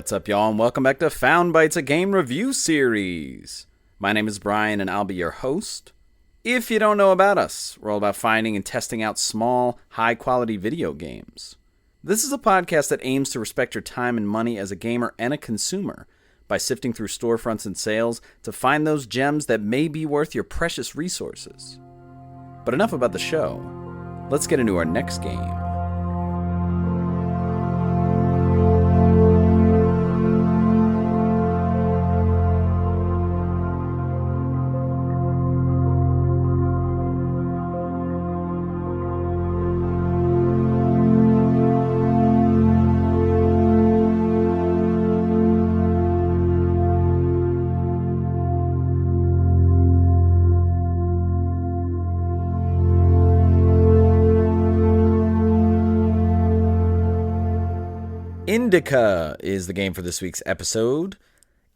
What's up, y'all, and welcome back to Found Bytes, a game review series. My name is Brian, and I'll be your host. If you don't know about us, we're all about finding and testing out small, high-quality video games. This is a podcast that aims to respect your time and money as a gamer and a consumer by sifting through storefronts and sales to find those gems that may be worth your precious resources. But enough about the show. Let's get into our next game. Indika is the game for this week's episode.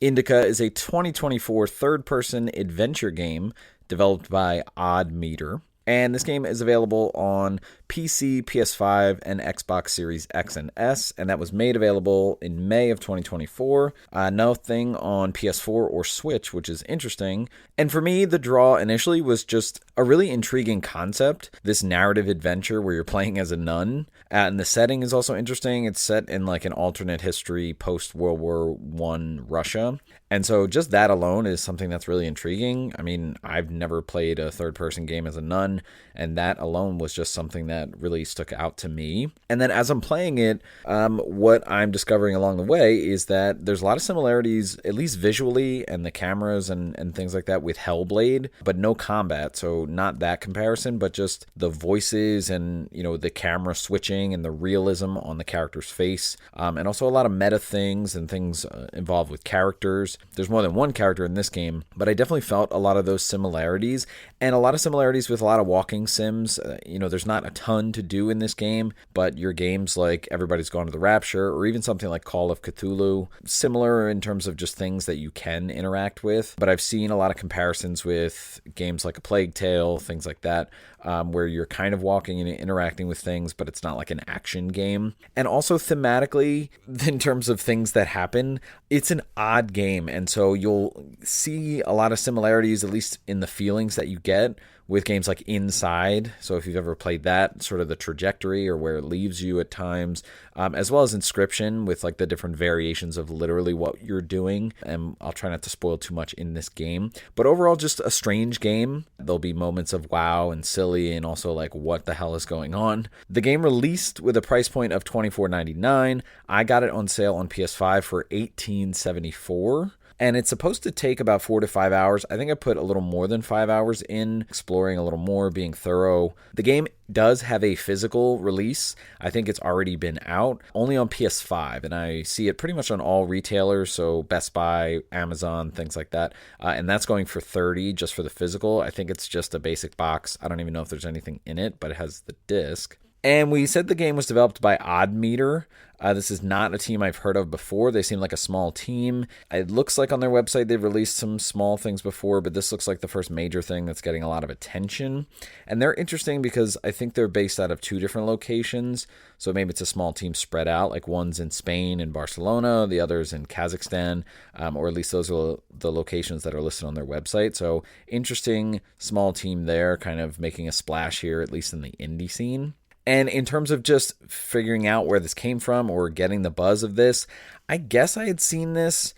Indika is a 2024 third-person adventure game developed by Odd Meter, and this game is available on PC, PS5, and Xbox Series X and S, and that was made available in May of 2024. Nothing on PS4 or Switch, which is interesting. And for me, the draw initially was just a really intriguing concept, this narrative adventure where you're playing as a nun. And the setting is also interesting. It's set in like an alternate history post-World War I Russia. And so just that alone is something that's really intriguing. I mean, I've never played a third-person game as a nun, and that alone was just something that really stuck out to me. And then as I'm playing it, what I'm discovering along the way is that there's a lot of similarities, at least visually, and the cameras and things like that with Hellblade, but no combat. So not that comparison, but just the voices and, you know, the camera switching and the realism on the character's face. And also a lot of meta things and things involved with characters. There's more than one character in this game, but I definitely felt a lot of those similarities, and a lot of similarities with a lot of walking sims. There's not a ton to do in this game, but your games like Everybody's Gone to the Rapture, or even something like Call of Cthulhu, similar in terms of just things that you can interact with. But I've seen a lot of comparisons with games like A Plague Tale, things like that, where you're kind of walking and interacting with things, but it's not like an action game. And also thematically, in terms of things that happen, it's an odd game, and so you'll see a lot of similarities, at least in the feelings that you get, with games like Inside. So if you've ever played that, sort of the trajectory or where it leaves you at times, as well as Inscription with like the different variations of literally what you're doing. And I'll try not to spoil too much in this game. But overall, just a strange game. There'll be moments of wow and silly and also like what the hell is going on. The game released with a price point of $24.99. I got it on sale on PS5 for $18.74. And it's supposed to take about 4 to 5 hours. I think I put a little more than 5 hours in, exploring a little more, being thorough. The game does have a physical release. I think it's already been out, only on PS5. And I see it pretty much on all retailers, so Best Buy, Amazon, things like that. And that's going for $30 just for the physical. I think it's just a basic box. I don't even know if there's anything in it, but it has the disc. And we said the game was developed by Odd Meter. This is not a team I've heard of before. They seem like a small team. It looks like on their website they've released some small things before, but this looks like the first major thing that's getting a lot of attention. And they're interesting because I think they're based out of 2 different locations. So maybe it's a small team spread out, like one's in Spain and Barcelona, the other's in Kazakhstan, or at least those are the locations that are listed on their website. So interesting small team there, kind of making a splash here, at least in the indie scene. And in terms of just figuring out where this came from or getting the buzz of this, I guess I had seen this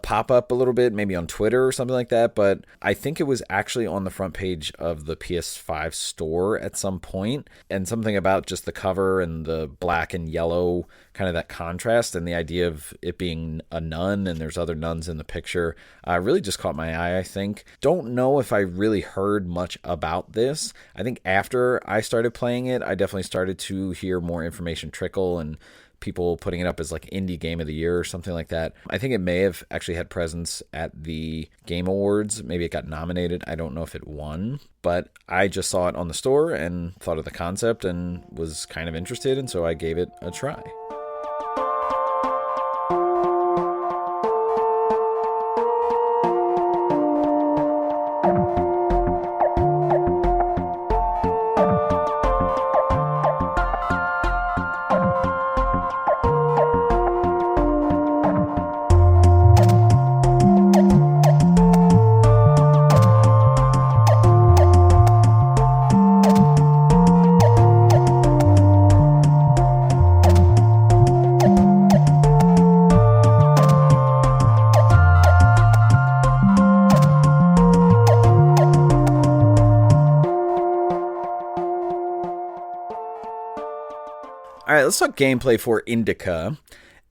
pop up a little bit, maybe on Twitter or something like that, but I think it was actually on the front page of the PS5 store at some point, and something about just the cover and the black and yellow, kind of that contrast, and the idea of it being a nun and there's other nuns in the picture really just caught my eye, I think. Don't know if I really heard much about this. I think after I started playing it, I definitely started to hear more information trickle and people putting it up as like indie game of the year or something like that. I think it may have actually had presence at the Game Awards. Maybe it got nominated. I don't know if it won, but I just saw it on the store and thought of the concept and was kind of interested, and so I gave it a try. right, let's talk gameplay for Indika.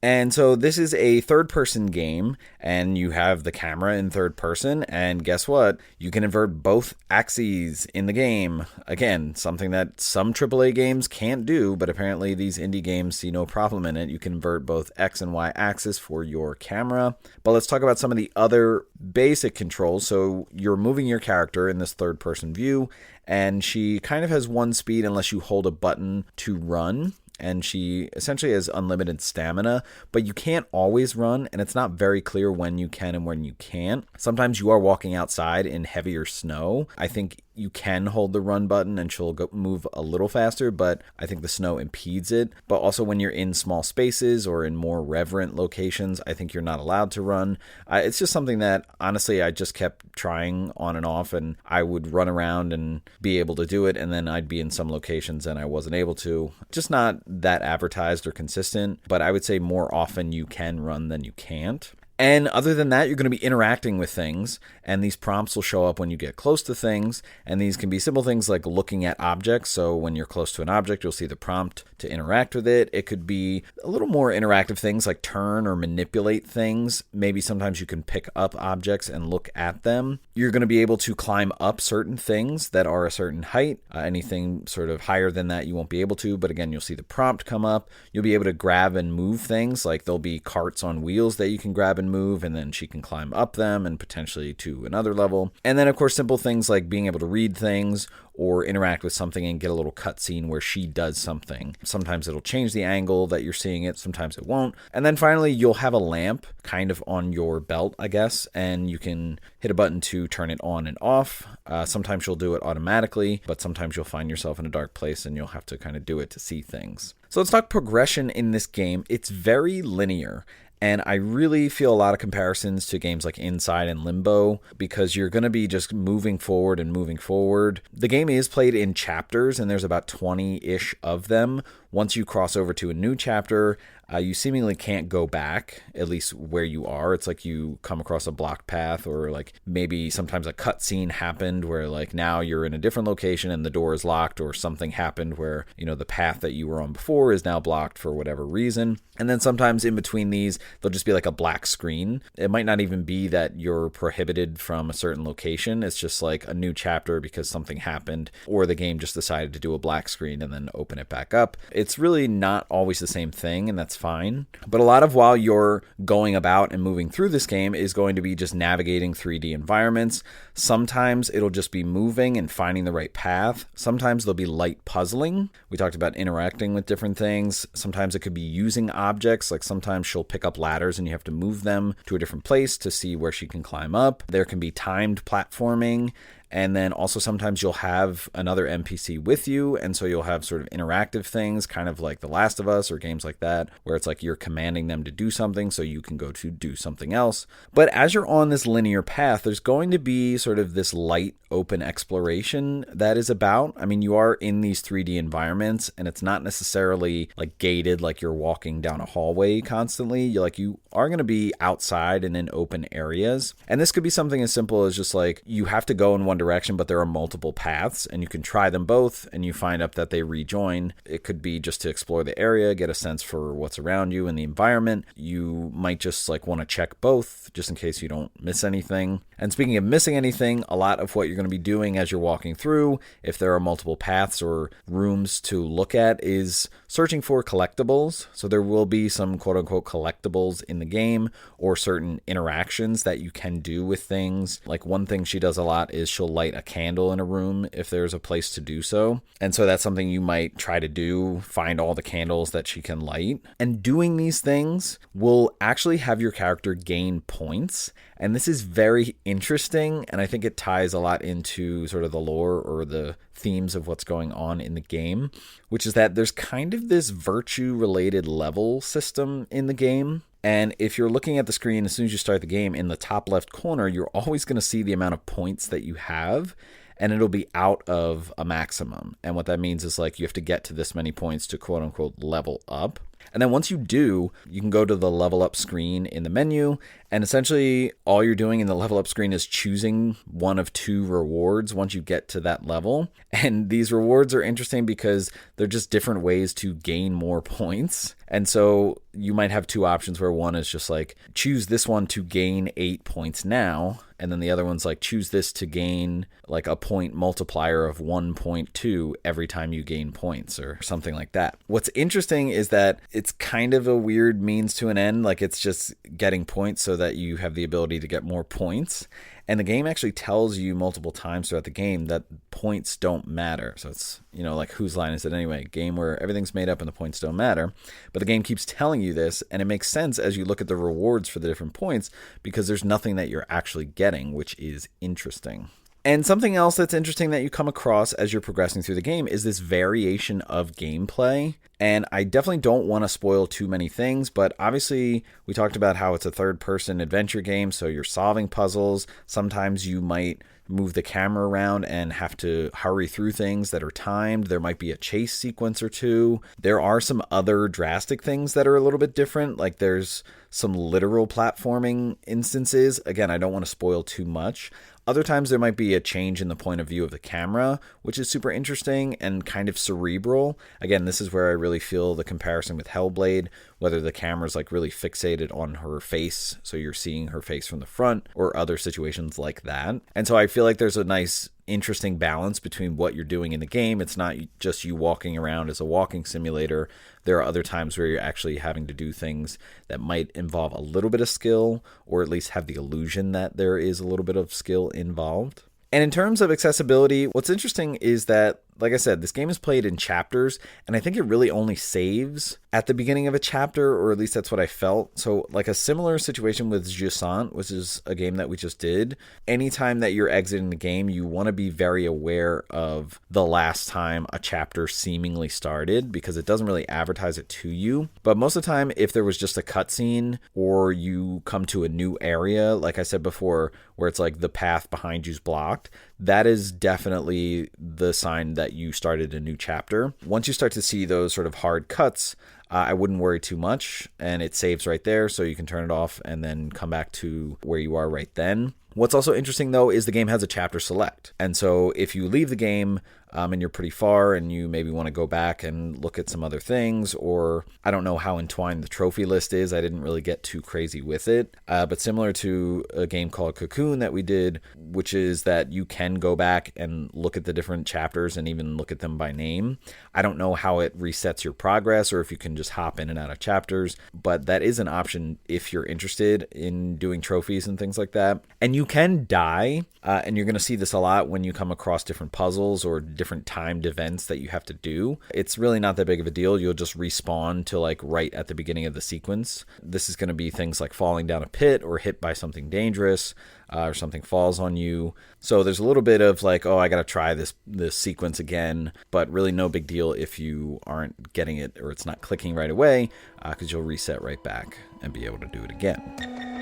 And so this is a third-person game, and you have the camera in third person, and guess what? You can invert both axes in the game. Again, something that some AAA games can't do, but apparently these indie games see no problem in it. You can invert both X and Y axis for your camera. But let's talk about some of the other basic controls. So you're moving your character in this third-person view, and she kind of has one speed unless you hold a button to run. And she essentially has unlimited stamina, but you can't always run, and it's not very clear when you can and when you can't. Sometimes you are walking outside in heavier snow. I think you can hold the run button and she'll move a little faster, but I think the snow impedes it. But also when you're in small spaces or in more reverent locations, I think you're not allowed to run. It's just something that, honestly, I just kept trying on and off, and I would run around and be able to do it, and then I'd be in some locations and I wasn't able to. Just not that advertised or consistent, but I would say more often you can run than you can't. And other than that, you're going to be interacting with things, and these prompts will show up when you get close to things, and these can be simple things like looking at objects. So when you're close to an object, you'll see the prompt to interact with it. It could be a little more interactive things like turn or manipulate things. Maybe sometimes you can pick up objects and look at them. You're going to be able to climb up certain things that are a certain height. Anything sort of higher than that, you won't be able to, but again, you'll see the prompt come up. You'll be able to grab and move things, like there'll be carts on wheels that you can grab and move, and then she can climb up them and potentially to another level. And then, of course, simple things like being able to read things or interact with something and get a little cutscene where she does something. Sometimes it'll change the angle that you're seeing it, sometimes it won't. And then finally, you'll have a lamp kind of on your belt, I guess, and you can hit a button to turn it on and off. Sometimes you'll do it automatically, but sometimes you'll find yourself in a dark place and you'll have to kind of do it to see things. So let's talk progression in this game. It's very linear. And I really feel a lot of comparisons to games like Inside and Limbo, because you're going to be just moving forward and moving forward. The game is played in chapters, and there's about 20-ish of them. Once you cross over to a new chapter, you seemingly can't go back, at least where you are. It's like you come across a blocked path, or like maybe sometimes a cutscene happened where like now you're in a different location and the door is locked, or something happened where, you know, the path that you were on before is now blocked for whatever reason. And then sometimes in between these, there'll just be like a black screen. It might not even be that you're prohibited from a certain location. It's just like a new chapter because something happened, or the game just decided to do a black screen and then open it back up. It's really not always the same thing, and that's fine. But a lot of while you're going about and moving through this game is going to be just navigating 3D environments. Sometimes it'll just be moving and finding the right path. Sometimes there'll be light puzzling. We talked about interacting with different things. Sometimes it could be using objects, like sometimes she'll pick up ladders and you have to move them to a different place to see where she can climb up. There can be timed platforming. And then also sometimes you'll have another NPC with you, and so you'll have sort of interactive things, kind of like The Last of Us or games like that, where it's like you're commanding them to do something so you can go to do something else. But as you're on this linear path, there's going to be sort of this light open exploration that is about. I mean, you are in these 3D environments, and it's not necessarily like gated, like you're walking down a hallway constantly. You are going to be outside and in open areas. And this could be something as simple as just like you have to go in one direction, but there are multiple paths, and you can try them both, and you find out that they rejoin. It could be just to explore the area, get a sense for what's around you in the environment. You might just like want to check both just in case you don't miss anything. And speaking of missing anything, a lot of what you're going to be doing as you're walking through, if there are multiple paths or rooms to look at, is searching for collectibles. So there will be some quote-unquote collectibles in the game, or certain interactions that you can do with things. Like one thing she does a lot is she'll light a candle in a room if there's a place to do so. And so that's something you might try to do, find all the candles that she can light. And doing these things will actually have your character gain points. And this is very interesting, and I think it ties a lot into sort of the lore or the themes of what's going on in the game, which is that there's kind of this virtue-related level system in the game. And if you're looking at the screen as soon as you start the game, in the top left corner, you're always going to see the amount of points that you have, and it'll be out of a maximum. And what that means is like you have to get to this many points to quote-unquote level up. And then once you do, you can go to the level up screen in the menu, and essentially all you're doing in the level up screen is choosing one of 2 rewards once you get to that level. And these rewards are interesting because they're just different ways to gain more points. And so you might have 2 options where one is just like, choose this one to gain 8 points now. And then the other one's like, choose this to gain like a point multiplier of 1.2 every time you gain points or something like that. What's interesting is that it's kind of a weird means to an end. Like it's just getting points so that you have the ability to get more points. And the game actually tells you multiple times throughout the game that points don't matter. So it's, like whose line is it anyway? Game where everything's made up and the points don't matter. But the game keeps telling you this, and it makes sense as you look at the rewards for the different points because there's nothing that you're actually getting, which is interesting. And something else that's interesting that you come across as you're progressing through the game is this variation of gameplay. And I definitely don't want to spoil too many things, but obviously we talked about how it's a third-person adventure game, so you're solving puzzles. Sometimes you might move the camera around and have to hurry through things that are timed. There might be a chase sequence or 2. There are some other drastic things that are a little bit different, like there's some literal platforming instances. Again, I don't want to spoil too much. Other times there might be a change in the point of view of the camera, which is super interesting and kind of cerebral. Again, this is where I really feel the comparison with Hellblade, whether the camera's like really fixated on her face, so you're seeing her face from the front, or other situations like that. And so I feel like there's a nice interesting balance between what you're doing in the game. It's not just you walking around as a walking simulator. There are other times where you're actually having to do things that might involve a little bit of skill, or at least have the illusion that there is a little bit of skill involved. And in terms of accessibility, what's interesting is that, like I said, this game is played in chapters, and I think it really only saves at the beginning of a chapter, or at least that's what I felt. So like a similar situation with Jusant, which is a game that we just did. Anytime that you're exiting the game, you want to be very aware of the last time a chapter seemingly started, because it doesn't really advertise it to you. But most of the time, if there was just a cutscene, or you come to a new area, like I said before, where it's like the path behind you's blocked, that is definitely the sign that you started a new chapter. Once you start to see those sort of hard cuts, I wouldn't worry too much, and it saves right there, so you can turn it off and then come back to where you are right then. What's also interesting, though, is the game has a chapter select. And so if you leave the game and you're pretty far and you maybe want to go back and look at some other things, or I don't know how entwined the trophy list is. I didn't really get too crazy with it. But similar to a game called Cocoon that we did, which is that you can go back and look at the different chapters and even look at them by name. I don't know how it resets your progress or if you can just hop in and out of chapters, but that is an option if you're interested in doing trophies and things like that. And you can die, and you're going to see this a lot when you come across different puzzles or different timed events that you have to do. It's really not that big of a deal. You'll just respawn to like right at the beginning of the sequence. This is going to be things like falling down a pit or hit by something dangerous, or something falls on you. So there's a little bit of like, oh, I got to try this sequence again, but really no big deal if you aren't getting it or it's not clicking right away, because you'll reset right back and be able to do it again.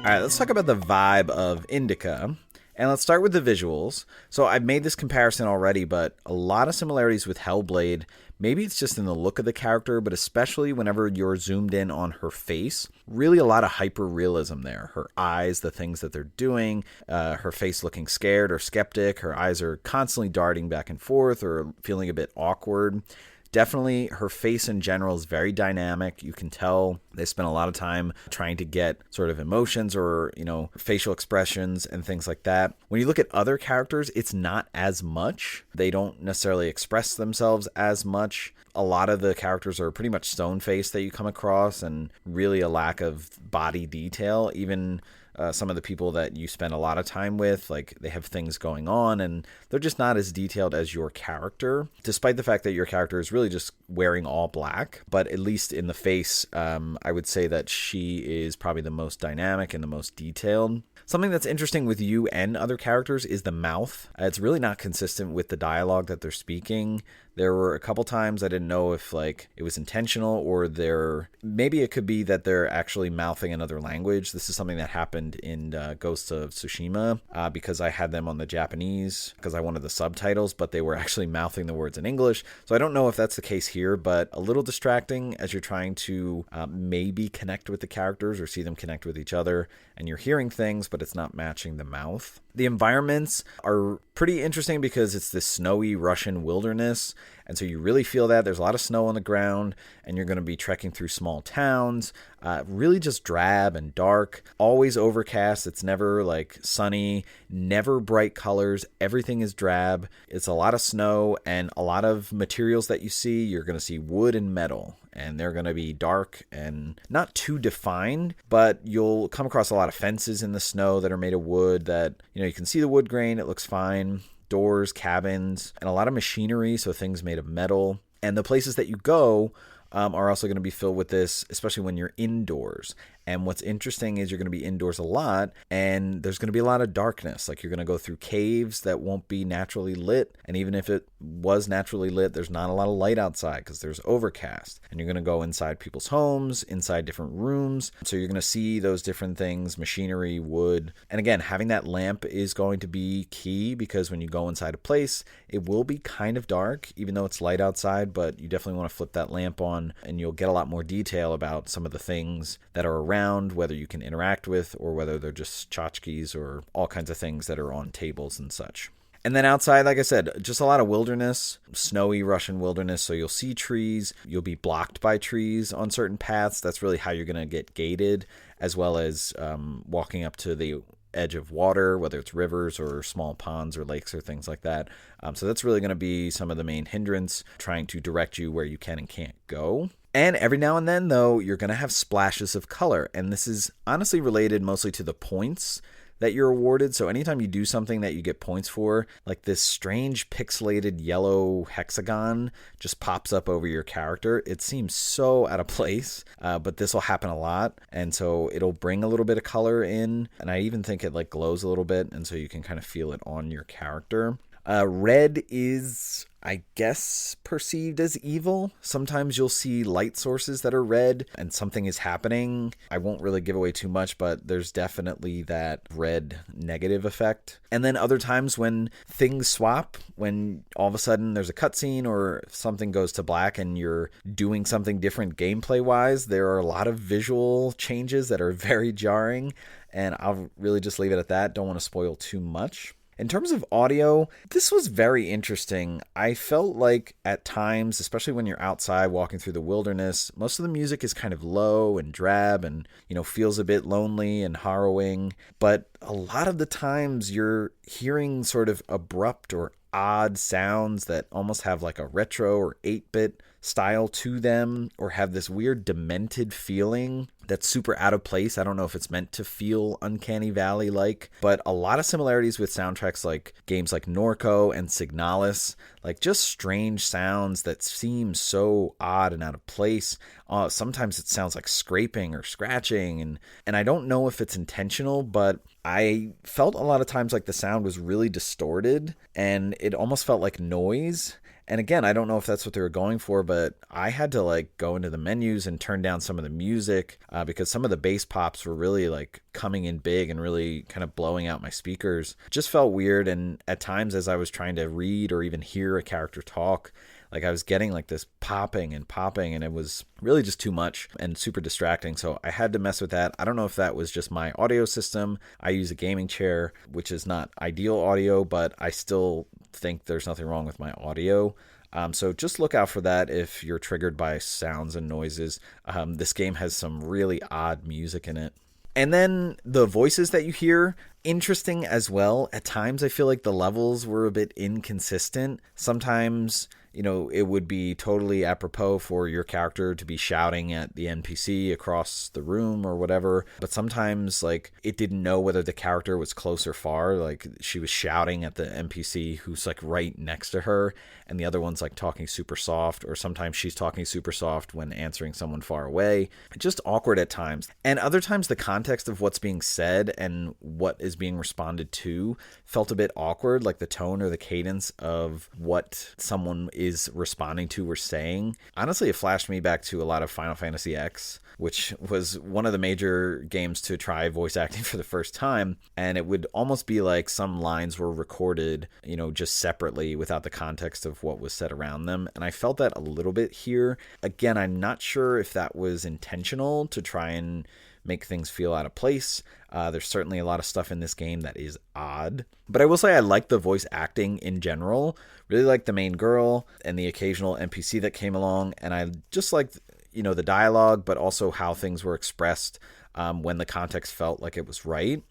All right, let's talk about the vibe of Indika, and let's start with the visuals. So I've made this comparison already, but a lot of similarities with Hellblade. Maybe it's just in the look of the character, but especially whenever you're zoomed in on her face, really a lot of hyper-realism there. Her eyes, the things that they're doing, her face looking scared or skeptic, her eyes are constantly darting back and forth or feeling a bit awkward. definitely her face in general is very dynamic. You can tell they spent a lot of time trying to get sort of emotions or, facial expressions and things like that. When you look at other characters, it's not as much. They don't necessarily express themselves as much. A lot of the characters are pretty much stone-faced that you come across, and really a lack of body detail. Even some of the people that you spend a lot of time with, like, they have things going on and they're just not as detailed as your character, despite the fact that your character is really just wearing all black. But at least in the face, I would say that she is probably the most dynamic and the most detailed. Something that's interesting with you and other characters is the mouth. It's really not consistent with the dialogue that they're speaking. There were a couple times I didn't know if it was intentional or maybe it could be that they're actually mouthing another language. This is something that happened in Ghost of Tsushima because I had them on the Japanese because I wanted the subtitles, but they were actually mouthing the words in English. So I don't know if that's the case here, but a little distracting as you're trying to maybe connect with the characters or see them connect with each other, and you're hearing things, but it's not matching the mouth. The environments are pretty interesting because it's this snowy Russian wilderness, and so you really feel that. There's a lot of snow on the ground, and you're going to be trekking through small towns. Really just drab and dark, always overcast. It's never sunny, never bright colors. Everything is drab. It's a lot of snow, and a lot of materials that you see, you're going to see wood and metal. And they're going to be dark and not too defined, but you'll come across a lot of fences in the snow that are made of wood that, you can see the wood grain. It looks fine. Doors, cabins, and a lot of machinery, so things made of metal. And the places that you go are also going to be filled with this, especially when you're indoors. And what's interesting is you're going to be indoors a lot, and there's going to be a lot of darkness. Like, you're going to go through caves that won't be naturally lit. And even if it was naturally lit, there's not a lot of light outside because there's overcast. And you're going to go inside people's homes, inside different rooms. So you're going to see those different things, machinery, wood. And again, having that lamp is going to be key because when you go inside a place, it will be kind of dark, even though it's light outside, but you definitely want to flip that lamp on and you'll get a lot more detail about some of the things that are around, whether you can interact with or whether they're just tchotchkes or all kinds of things that are on tables and such. And then outside, like I said, just a lot of wilderness, snowy Russian wilderness. So you'll see trees. You'll be blocked by trees on certain paths. That's really how you're going to get gated, as well as walking up to the edge of water, whether it's rivers or small ponds or lakes or things like that. So that's really going to be some of the main hindrance, trying to direct you where you can and can't go. And every now and then, though, you're going to have splashes of color. And this is honestly related mostly to the points that you're awarded. So anytime you do something that you get points for, like this strange pixelated yellow hexagon just pops up over your character. It seems so out of place, but this will happen a lot. And so it'll bring a little bit of color in. And I even think it glows a little bit. And so you can kind of feel it on your character. Red is, I guess, perceived as evil. Sometimes you'll see light sources that are red and something is happening. I won't really give away too much, but there's definitely that red negative effect. And then other times when things swap, when all of a sudden there's a cutscene or something goes to black and you're doing something different gameplay-wise, there are a lot of visual changes that are very jarring. And I'll really just leave it at that. Don't want to spoil too much. In terms of audio, this was very interesting. I felt like at times, especially when you're outside walking through the wilderness, most of the music is kind of low and drab and, feels a bit lonely and harrowing. But a lot of the times you're hearing sort of abrupt or odd sounds that almost have like a retro or 8-bit style to them, or have this weird demented feeling that's super out of place. I don't know if it's meant to feel Uncanny Valley-like, but a lot of similarities with soundtracks like games like Norco and Signalis, like just strange sounds that seem so odd and out of place. Sometimes it sounds like scraping or scratching, and I don't know if it's intentional, but I felt a lot of times like the sound was really distorted and it almost felt like noise. And again, I don't know if that's what they were going for, but I had to go into the menus and turn down some of the music because some of the bass pops were really coming in big and really kind of blowing out my speakers. It just felt weird. And at times as I was trying to read or even hear a character talk, I was getting this popping, and it was really just too much and super distracting. So I had to mess with that. I don't know if that was just my audio system. I use a gaming chair, which is not ideal audio, but I still think there's nothing wrong with my audio. So just look out for that if you're triggered by sounds and noises. This game has some really odd music in it. And then the voices that you hear, interesting as well. At times, I feel like the levels were a bit inconsistent. Sometimes, it would be totally apropos for your character to be shouting at the NPC across the room or whatever. But sometimes, like, it didn't know whether the character was close or far. Like, she was shouting at the NPC who's, like, right next to her, and the other one's, like, talking super soft. Or sometimes she's talking super soft when answering someone far away. Just awkward at times. And other times, the context of what's being said and what is being responded to felt a bit awkward, like the tone or the cadence of what someone is responding to or saying. Honestly, it flashed me back to a lot of Final Fantasy X, which was one of the major games to try voice acting for the first time. And it would almost be like some lines were recorded, just separately without the context of what was said around them. And I felt that a little bit here. Again, I'm not sure if that was intentional to try and make things feel out of place. There's certainly a lot of stuff in this game that is odd. But I will say I like the voice acting in general. Really like the main girl and the occasional NPC that came along. And I just liked, the dialogue, but also how things were expressed when the context felt like it was right.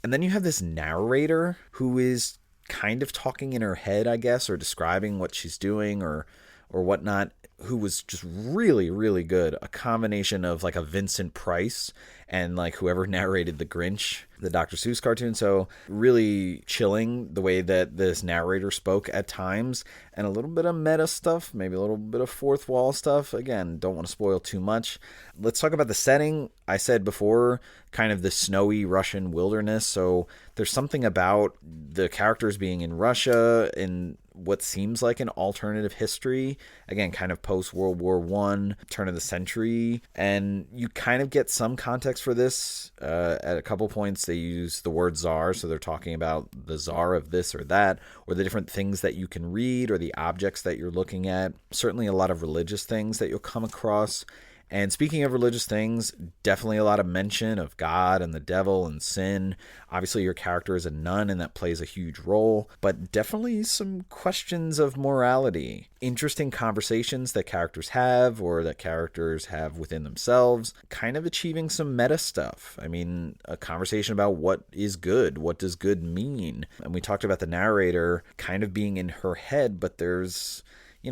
And then you have this narrator who is kind of talking in her head, I guess, or describing what she's doing or whatnot, who was just really, really good. A combination of like a Vincent Price and like whoever narrated The Grinch, the Dr. Seuss cartoon. So really chilling the way that this narrator spoke at times, and a little bit of meta stuff, maybe a little bit of fourth wall stuff. Again, don't want to spoil too much. Let's talk about the setting. I said before, kind of the snowy Russian wilderness. So there's something about the characters being in Russia in what seems like an alternative history. Again, kind of post World War I, turn of the century. And you kind of get some context for this. At a couple points, they use the word czar. So they're talking about the czar of this or that, or the different things that you can read, or the objects that you're looking at. Certainly a lot of religious things that you'll come across. And speaking of religious things, definitely a lot of mention of God and the devil and sin. Obviously, your character is a nun, and that plays a huge role, but definitely some questions of morality. Interesting conversations that characters have, or that characters have within themselves, kind of achieving some meta stuff. I mean, a conversation about what is good, what does good mean? And we talked about the narrator kind of being in her head, but there's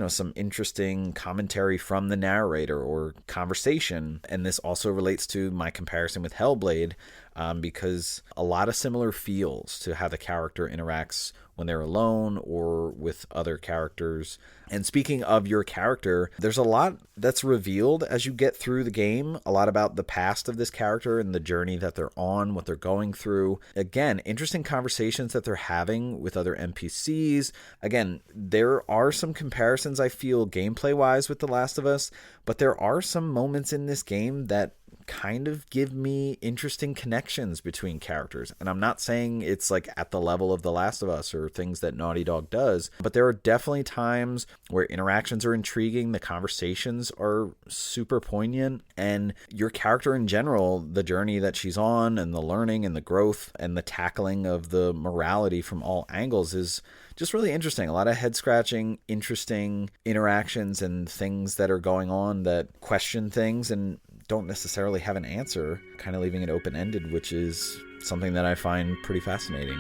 some interesting commentary from the narrator or conversation. And this also relates to my comparison with Hellblade, because a lot of similar feels to how the character interacts when they're alone or with other characters. And speaking of your character, there's a lot that's revealed as you get through the game, a lot about the past of this character and the journey that they're on, what they're going through. Again, interesting conversations that they're having with other NPCs. Again, there are some comparisons, I feel, gameplay-wise with The Last of Us, but there are some moments in this game that kind of give me interesting connections between characters. And I'm not saying it's like at the level of The Last of Us or things that Naughty Dog does, but there are definitely times where interactions are intriguing, the conversations are super poignant, and your character in general, the journey that she's on and the learning and the growth and the tackling of the morality from all angles is just really interesting. A lot of head scratching, interesting interactions and things that are going on that question things and don't necessarily have an answer, kind of leaving it open-ended, which is something that I find pretty fascinating.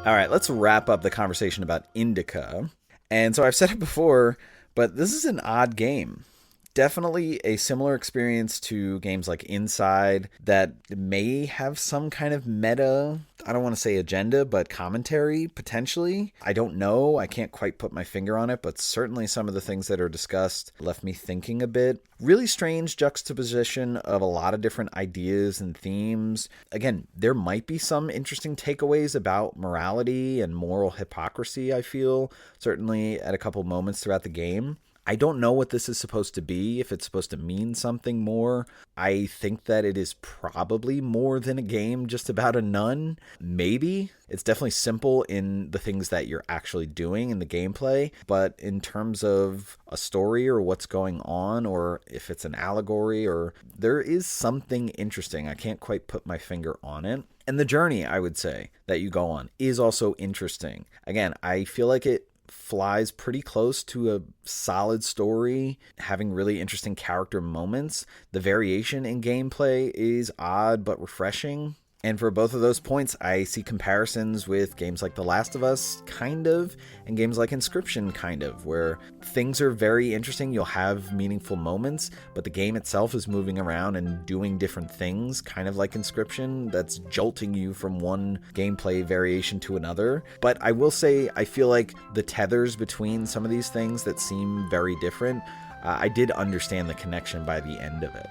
All right, let's wrap up the conversation about Indika. And so I've said it before, but this is an odd game. definitely a similar experience to games like Inside that may have some kind of meta, I don't want to say agenda, but commentary, potentially. I don't know. I can't quite put my finger on it, but certainly some of the things that are discussed left me thinking a bit. Really strange juxtaposition of a lot of different ideas and themes. Again, there might be some interesting takeaways about morality and moral hypocrisy, I feel, certainly at a couple moments throughout the game. I don't know what this is supposed to be, if it's supposed to mean something more. I think that it is probably more than a game just about a nun. Maybe. It's definitely simple in the things that you're actually doing in the gameplay, but in terms of a story or what's going on, or if it's an allegory, or there is something interesting. I can't quite put my finger on it. And the journey, I would say, that you go on is also interesting. Again, I feel like it flies pretty close to a solid story, having really interesting character moments. The variation in gameplay is odd but refreshing. And for both of those points, I see comparisons with games like The Last of Us, kind of, and games like Inscription, kind of, where things are very interesting. You'll have meaningful moments, but the game itself is moving around and doing different things, kind of like Inscription, that's jolting you from one gameplay variation to another. But I will say, I feel like the tethers between some of these things that seem very different, I did understand the connection by the end of it.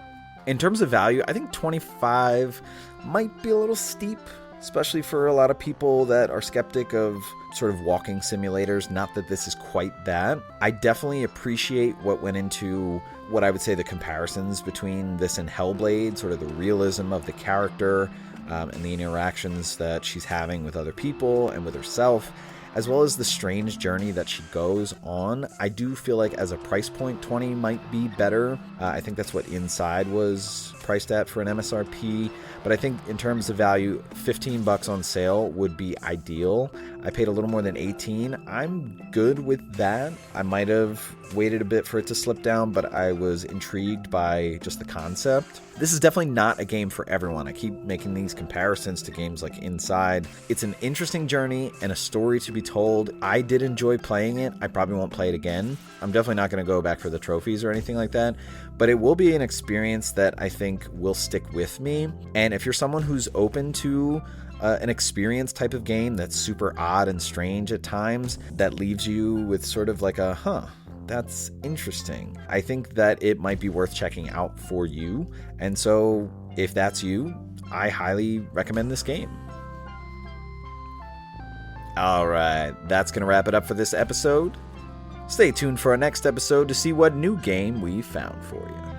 In terms of value, I think $25 might be a little steep, especially for a lot of people that are skeptic of sort of walking simulators. Not that this is quite that. I definitely appreciate what went into what I would say the comparisons between this and Hellblade, sort of the realism of the character and the interactions that she's having with other people and with herself, as well as the strange journey that she goes on. I do feel like as a price point, 20 might be better. I think that's what Inside was priced at for an MSRP. But I think in terms of value, $15 on sale would be ideal. I paid a little more than 18. I'm good with that. I might have waited a bit for it to slip down, but I was intrigued by just the concept. This is definitely not a game for everyone. I keep making these comparisons to games like Inside. It's an interesting journey and a story to be told. I did enjoy playing it. I probably won't play it again. I'm definitely not going to go back for the trophies or anything like that, but it will be an experience that I think will stick with me. And if you're someone who's open to an experience type of game that's super odd and strange at times, that leaves you with sort of like a, that's interesting, I think that it might be worth checking out for you. And so if that's you, I highly recommend this game. All right, that's going to wrap it up for this episode. Stay tuned for our next episode to see what new game we found for you.